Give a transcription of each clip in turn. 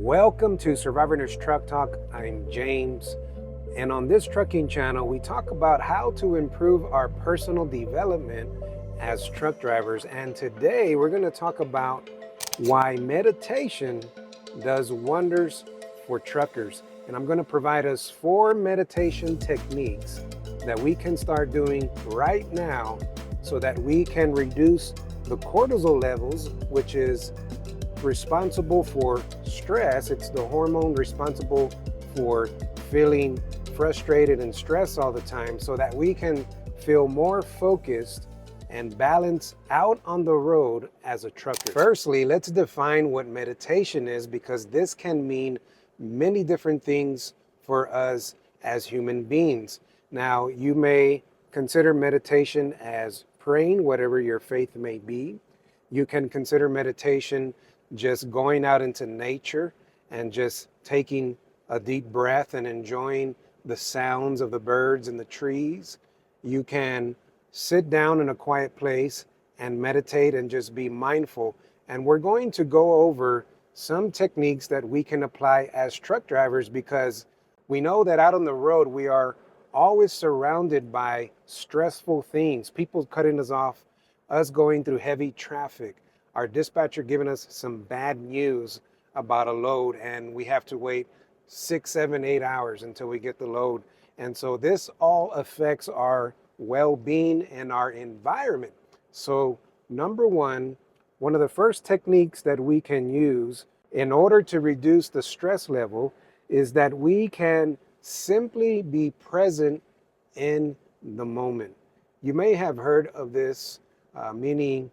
Welcome to Survivorneers Truck Talk. I'm James, and on this trucking channel, we talk about how to improve our personal development as truck drivers. And today, we're going to talk about why meditation does wonders for truckers. And I'm going to provide us 4 meditation techniques that we can start doing right now so that we can reduce the cortisol levels, which is responsible for stress. It's the hormone responsible for feeling frustrated and stressed all the time, so that we can feel more focused and balanced out on the road as a trucker. Firstly, let's define what meditation is, because this can mean many different things for us as human beings. Now, you may consider meditation as praying, whatever your faith may be. You can consider meditation just going out into nature and just taking a deep breath and enjoying the sounds of the birds and the trees. You can sit down in a quiet place and meditate and just be mindful. And we're going to go over some techniques that we can apply as truck drivers, because we know that out on the road we are always surrounded by stressful things, people cutting us off, us going through heavy traffic, our dispatcher giving us some bad news about a load, and we have to wait 6, 7, 8 hours until we get the load. And so this all affects our well-being and our environment. So number one of the first techniques that we can use in order to reduce the stress level is that we can simply be present in the moment. You may have heard of this, meaning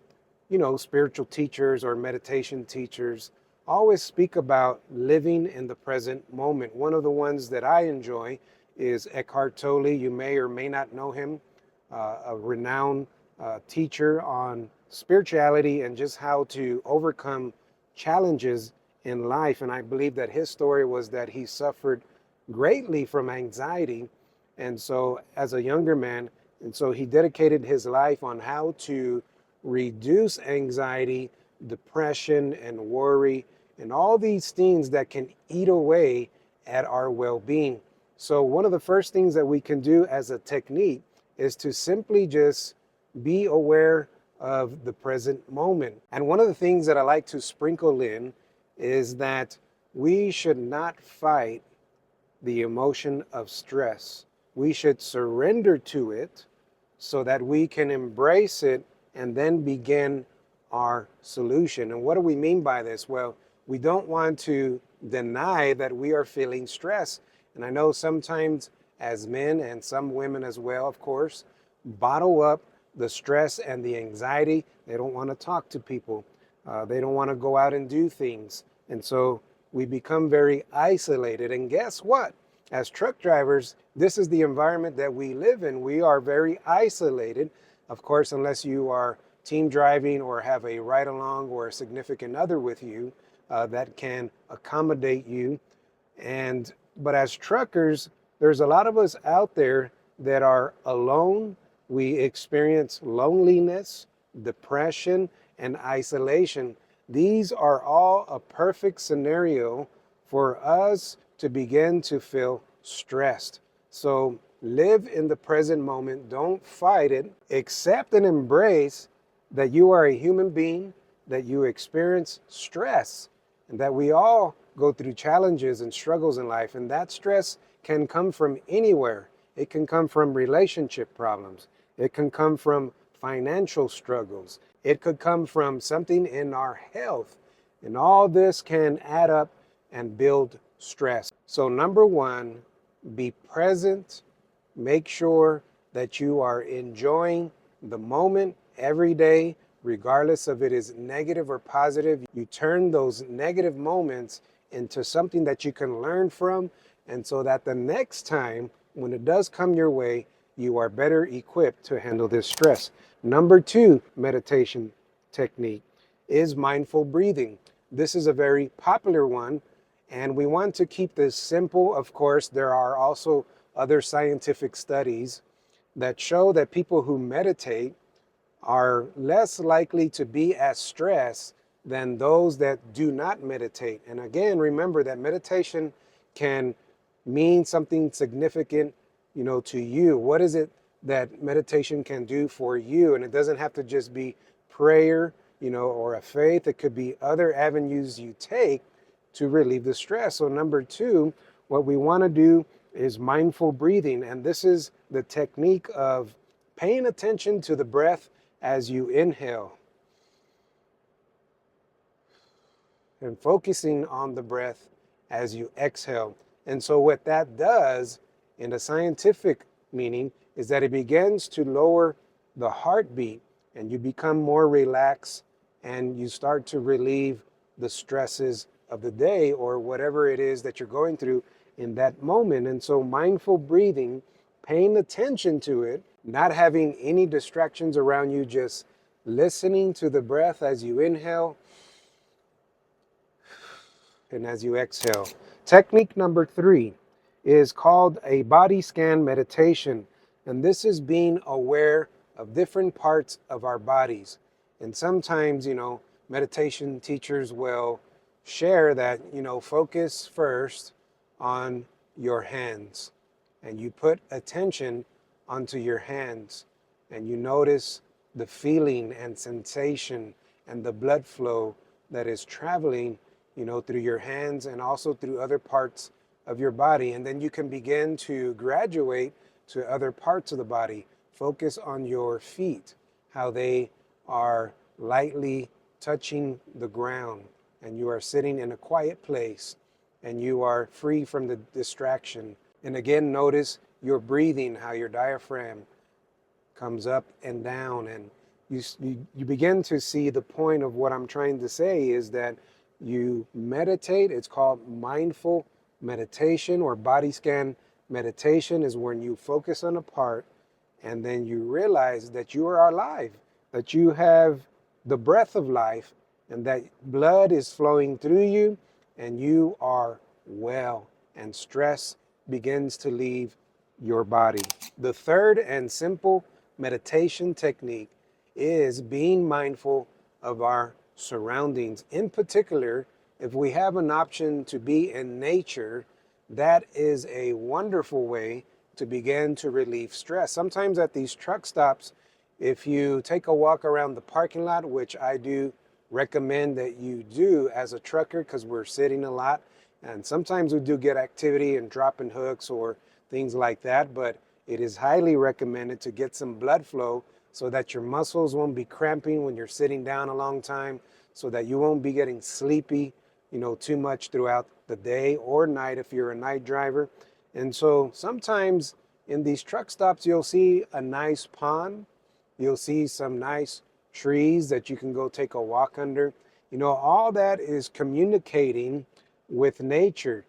spiritual teachers or meditation teachers always speak about living in the present moment. One of the ones that I enjoy is Eckhart Tolle. You may or may not know him, a renowned teacher on spirituality and just how to overcome challenges in life. And I believe that his story was that he suffered greatly from anxiety, and so as a younger man, and so he dedicated his life on how to reduce anxiety, depression, and worry, and all these things that can eat away at our well-being. So one of the first things that we can do as a technique is to simply just be aware of the present moment. And one of the things that I like to sprinkle in is that we should not fight the emotion of stress. We should surrender to it so that we can embrace it and then begin our solution. And what do we mean by this? Well, we don't want to deny that we are feeling stress. And I know sometimes as men, and some women as well, of course, bottle up the stress and the anxiety. They don't want to talk to people. They don't want to go out and do things. And so we become very isolated. And guess what? As truck drivers, this is the environment that we live in. We are very isolated. Of course, unless you are team driving or have a ride-along or a significant other with you that can accommodate you. But as truckers, there's a lot of us out there that are alone. We experience loneliness, depression, and isolation. These are all a perfect scenario for us to begin to feel stressed. So live in the present moment. Don't fight it. Accept and embrace that you are a human being, that you experience stress, and that we all go through challenges and struggles in life. And that stress can come from anywhere. It can come from relationship problems. It can come from financial struggles. It could come from something in our health. And all this can add up and build stress. So number one, be present. Make sure that you are enjoying the moment every day, regardless of it is negative or positive. You turn those negative moments into something that you can learn from, and so that the next time when it does come your way, you are better equipped to handle this stress. Number 2 meditation technique is mindful breathing. This is a very popular one, and we want to keep this simple. Of course, there are also other scientific studies that show that people who meditate are less likely to be as stressed than those that do not meditate. And again, remember that meditation can mean something significant, to you. What is it that meditation can do for you? And it doesn't have to just be prayer, or a faith. It could be other avenues you take to relieve the stress. So number two, what we want to do is mindful breathing. And this is the technique of paying attention to the breath as you inhale and focusing on the breath as you exhale. And so what that does in the scientific meaning is that it begins to lower the heartbeat and you become more relaxed and you start to relieve the stresses of the day or whatever it is that you're going through in that moment. And so mindful breathing, paying attention to it, not having any distractions around you, just listening to the breath as you inhale and as you exhale. Technique number three is called a body scan meditation. And this is being aware of different parts of our bodies. And sometimes, meditation teachers will share that, focus first on your hands. And you put attention onto your hands. And you notice the feeling and sensation and the blood flow that is traveling through your hands and also through other parts of your body. And then you can begin to graduate to other parts of the body. Focus on your feet, how they are lightly touching the ground, and you are sitting in a quiet place, and you are free from the distraction. And again, notice your breathing, how your diaphragm comes up and down, and you begin to see the point of what I'm trying to say is that you meditate. It's called mindful meditation or body scan meditation is when you focus on a part and then you realize that you are alive, that you have the breath of life and that blood is flowing through you and you are well and stress begins to leave your body. The third and simple meditation technique is being mindful of our surroundings. In particular, if we have an option to be in nature, that is a wonderful way to begin to relieve stress. Sometimes at these truck stops, if you take a walk around the parking lot, which I do recommend that you do as a trucker because we're sitting a lot, and sometimes we do get activity and dropping hooks or things like that, but it is highly recommended to get some blood flow so that your muscles won't be cramping when you're sitting down a long time, so that you won't be getting sleepy, too much throughout the day or night if you're a night driver. And so sometimes in these truck stops, you'll see a nice pond. You'll see some nice trees that you can go take a walk under. All that is communicating with nature.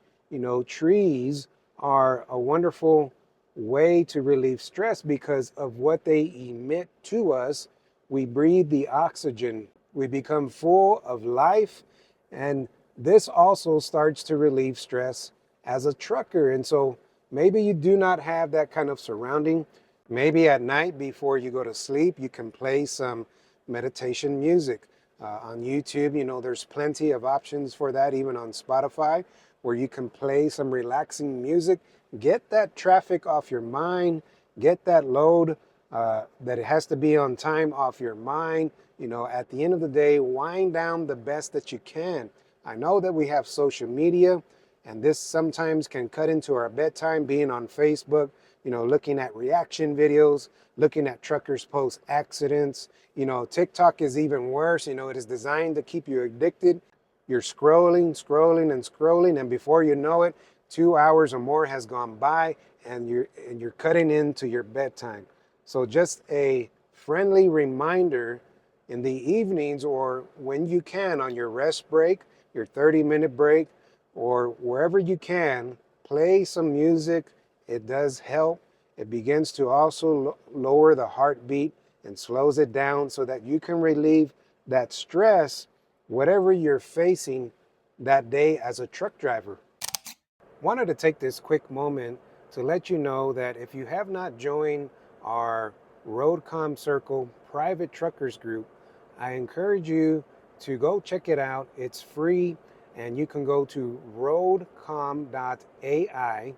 Trees are a wonderful way to relieve stress because of what they emit to us. We breathe the oxygen. We become full of life, and this also starts to relieve stress as a trucker. And so maybe you do not have that kind of surrounding. Maybe at night before you go to sleep, you can play some meditation music. On YouTube, there's plenty of options for that, even on Spotify, where you can play some relaxing music. Get that traffic off your mind. Get that load that it has to be on time off your mind. At the end of the day, wind down the best that you can. I know that we have social media, and this sometimes can cut into our bedtime, being on Facebook, looking at reaction videos, looking at truckers post accidents. TikTok is even worse. It is designed to keep you addicted. You're scrolling, and scrolling, and before you know it, 2 hours or more has gone by, and you're cutting into your bedtime. So just a friendly reminder in the evenings or when you can on your rest break, your 30-minute break, or wherever you can, play some music. It does help. It begins to also lower the heartbeat and slows it down so that you can relieve that stress, whatever you're facing that day as a truck driver. Wanted to take this quick moment to let you know that if you have not joined our Roadcom Circle private truckers group, I encourage you to go check it out. It's free, and you can go to roadcom.ai,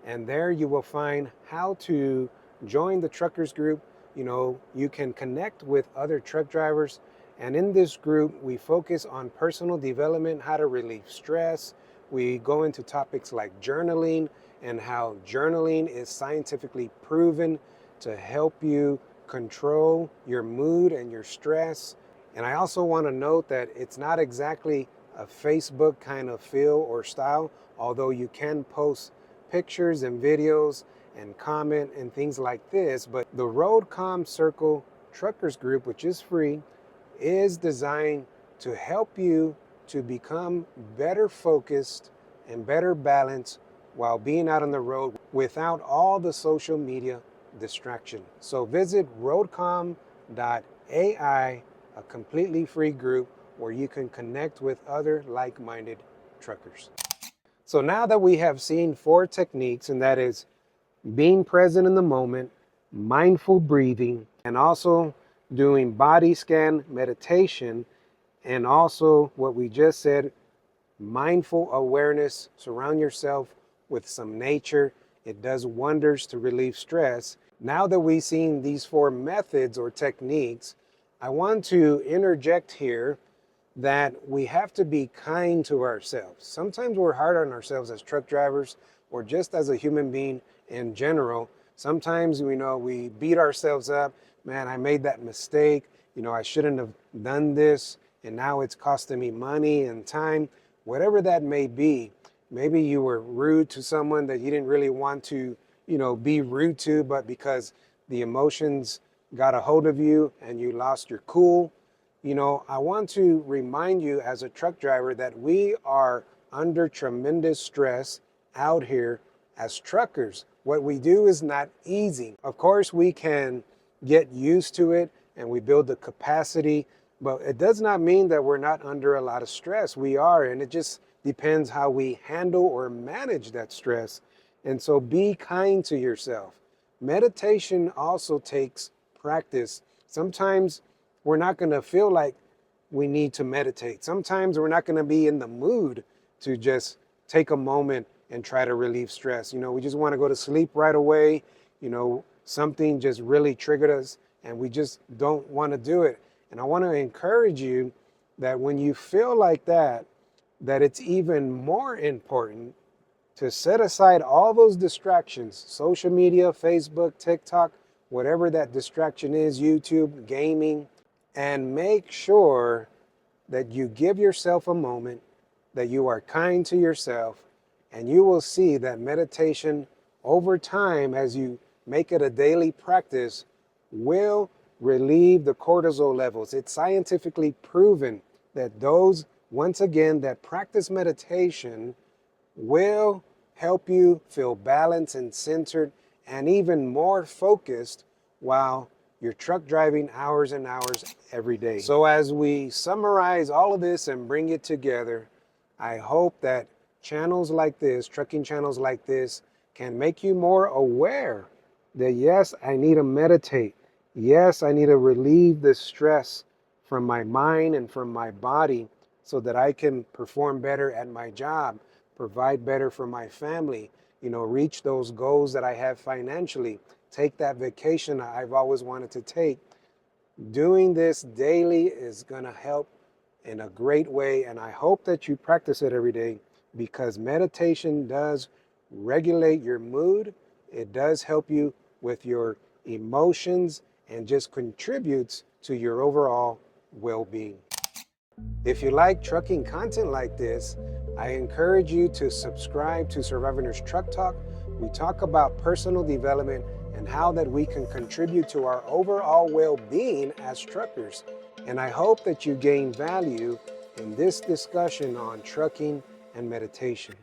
and there you will find how to join the truckers group. You can connect with other truck drivers, and in this group we focus on personal development, how to relieve stress. We go into topics like journaling and how journaling is scientifically proven to help you control your mood and your stress. And I also want to note that it's not exactly a Facebook kind of feel or style, although you can post pictures and videos and comment and things like this. But the Roadcom Circle Truckers Group, which is free, is designed to help you to become better focused and better balanced while being out on the road without all the social media distraction. So visit roadcom.ai, a completely free group where you can connect with other like-minded truckers. So now that we have seen 4 techniques, and that is being present in the moment, mindful breathing, and also doing body scan meditation, and also what we just said, mindful awareness, surround yourself with some nature. It does wonders to relieve stress. Now that we've seen these 4 methods or techniques, I want to interject here that we have to be kind to ourselves. Sometimes we're hard on ourselves as truck drivers or just as a human being in general. Sometimes we beat ourselves up. Man, I made that mistake. I shouldn't have done this, and now it's costing me money and time. Whatever that may be, maybe you were rude to someone that you didn't really want to, be rude to, but because the emotions got a hold of you and you lost your cool. I want to remind you as a truck driver that we are under tremendous stress out here as truckers. What we do is not easy. Of course, we can get used to it and we build the capacity, but it does not mean that we're not under a lot of stress. We are, and it just depends how we handle or manage that stress. And so be kind to yourself. Meditation also takes practice. Sometimes we're not going to feel like we need to meditate. Sometimes we're not going to be in the mood to just take a moment and try to relieve stress. We just want to go to sleep right away. Something just really triggered us and we just don't want to do it. And I want to encourage you that when you feel like that it's even more important to set aside all those distractions, social media, Facebook, TikTok, whatever that distraction is, YouTube, gaming, and make sure that you give yourself a moment, that you are kind to yourself, and you will see that meditation over time, as you make it a daily practice, will relieve the cortisol levels. It's scientifically proven that those, once again, that practice meditation will help you feel balanced and centered and even more focused while you're truck driving hours and hours every day. So as we summarize all of this and bring it together, I hope that channels like this, trucking channels like this, can make you more aware that yes, I need to meditate. Yes, I need to relieve the stress from my mind and from my body so that I can perform better at my job, provide better for my family, reach those goals that I have financially, take that vacation I've always wanted to take. Doing this daily is going to help in a great way, and I hope that you practice it every day, because meditation does regulate your mood. It does help you with your emotions and just contributes to your overall well-being. If you like trucking content like this, I encourage you to subscribe to Survivorneers Truck Talk. We talk about personal development and how that we can contribute to our overall well-being as truckers. And I hope that you gain value in this discussion on trucking and meditation.